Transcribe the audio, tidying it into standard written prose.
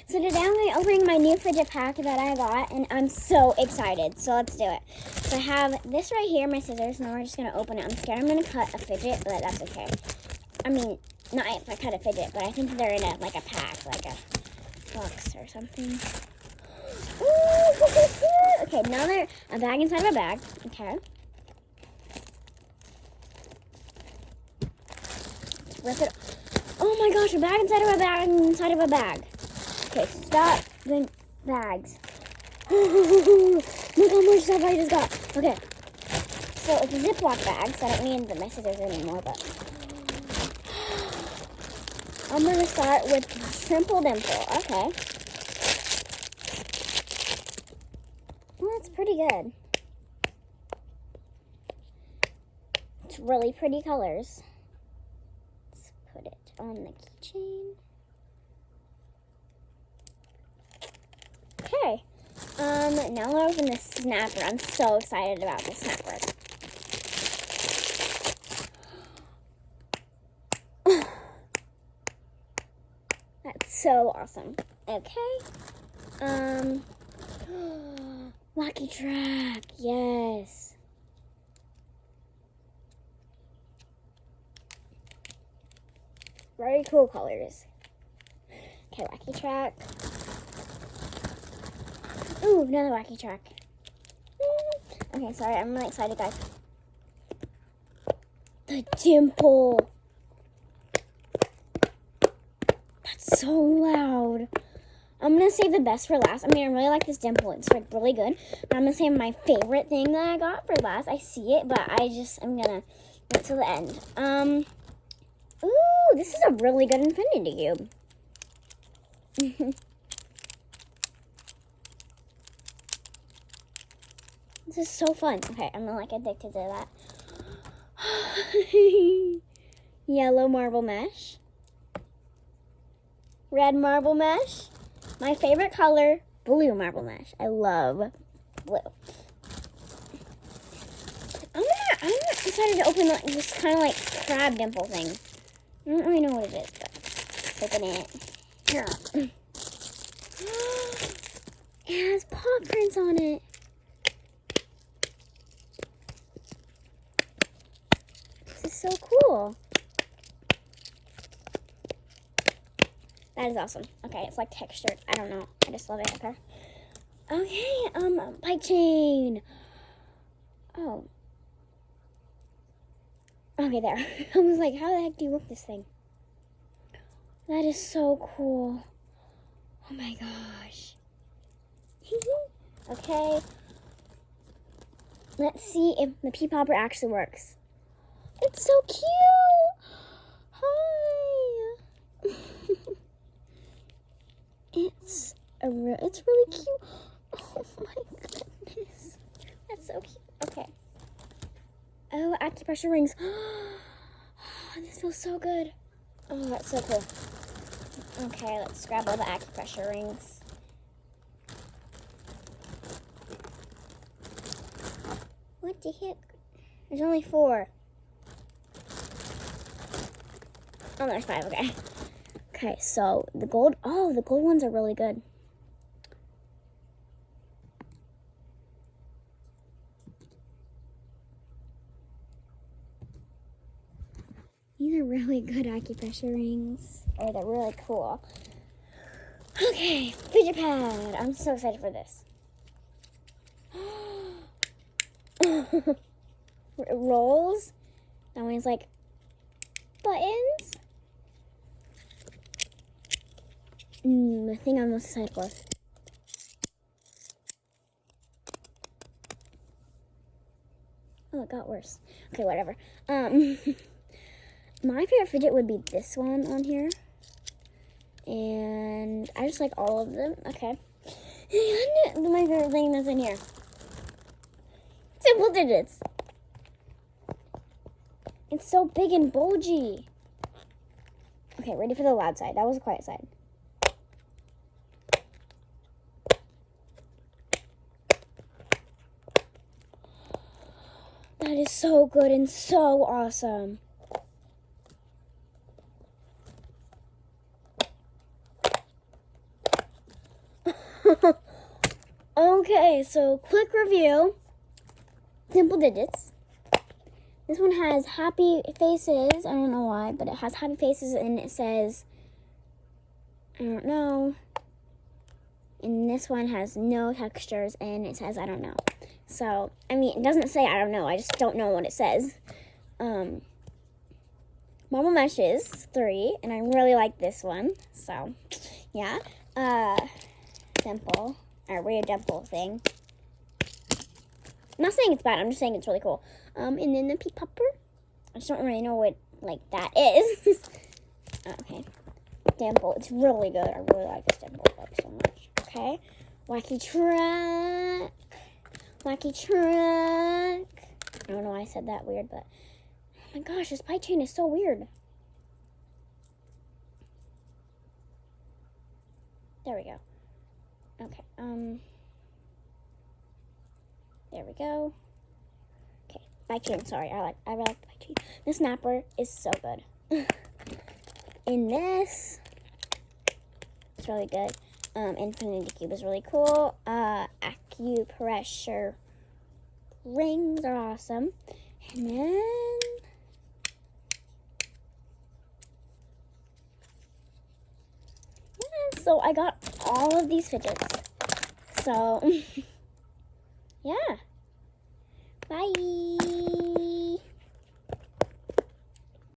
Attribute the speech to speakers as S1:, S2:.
S1: So today I'm going to be opening my new fidget pack that I got, and I'm so excited. So let's do it. So I have this right here, my scissors, and we're just going to open it. I'm scared I'm going to cut a fidget, but that's okay. I mean, not if I cut a fidget, but I think they're in a pack, like a box or something. Ooh, okay, now they're a bag inside of a bag. Okay. Let's rip it. Oh my gosh, a bag inside of a bag inside of a bag. Okay, stop the bags. Look how much stuff I just got. Okay, so it's a Ziploc bag, so I don't need the messages anymore, but I'm going to start with Trimple Dimple. Okay. Well, that's pretty good. It's really pretty colors. Let's put it on the keychain. Okay. Now we'll open the snapper. I'm so excited about the snapper. That's so awesome. Okay. Lucky Track. Yes. Very cool colors. Okay, Lucky Track. Ooh, another Wacky Track. Okay, sorry, I'm really excited, guys. The dimple. That's so loud. I'm going to save the best for last. I mean, I really like this dimple. It's like really good. But I'm going to save my favorite thing that I got for last. I see it, but I'm going to wait till the end. Ooh, this is a really good infinity cube. This is so fun. Okay, I'm like addicted to that. Yellow marble mesh. Red marble mesh. My favorite color, blue marble mesh. I love blue. I'm excited to open this kind of like crab dimple thing. I don't really know what it is, but open it. Here. It has paw prints on it. This is so cool. That is awesome. Okay, it's like textured. I don't know. I just love it. Okay. Okay, bike chain. Oh. Okay, there. I was like, how the heck do you work this thing? That is so cool. Oh my gosh. Okay. Let's see if the pea popper actually works. It's so cute. Hi. It's really cute. Oh my goodness. That's so cute. Okay. Oh, acupressure rings. Oh, this feels so good. Oh, that's so cool. Okay, let's grab all the acupressure rings. What the heck? There's only 4. Oh, there's 5, okay. Okay, so the gold ones are really good. These are really good acupressure rings. Oh, they're really cool. Okay, fidget pad. I'm so excited for this. It rolls. That one's like buttons. The thing I'm most excited for. Oh, it got worse. Okay, whatever. My favorite fidget would be this one on here. And I just like all of them. Okay. And my favorite thing that's in here. Simple digits. It's so big and bulgy. Okay, ready for the loud side. That was the quiet side. That is so good and so awesome. Okay, so quick review. Simple Digits. This one has happy faces. I don't know why, but it has happy faces and it says, I don't know. And this one has no textures and it says, I don't know. So, I mean, it doesn't say I don't know. I just don't know what it says. Marble Meshes 3, and I really like this one. So, yeah. Dimple, or weird dimple thing. I'm not saying it's bad. I'm just saying it's really cool. And then the Pea Popper. I just don't really know what, like, that is. Okay. Dimple. It's really good. I really like this dimple book so much. Okay. Wacky Truck. Wacky Truck. I don't know why I said that weird, but oh my gosh, this pie chain is so weird. There we go. Okay. There we go. Okay, pie chain. Sorry, I like the pie chain. The snapper is so good. In this, it's really good. Infinity Cube is really cool. Acupressure rings are awesome. And then yeah, so I got all of these fidgets. So yeah. Bye.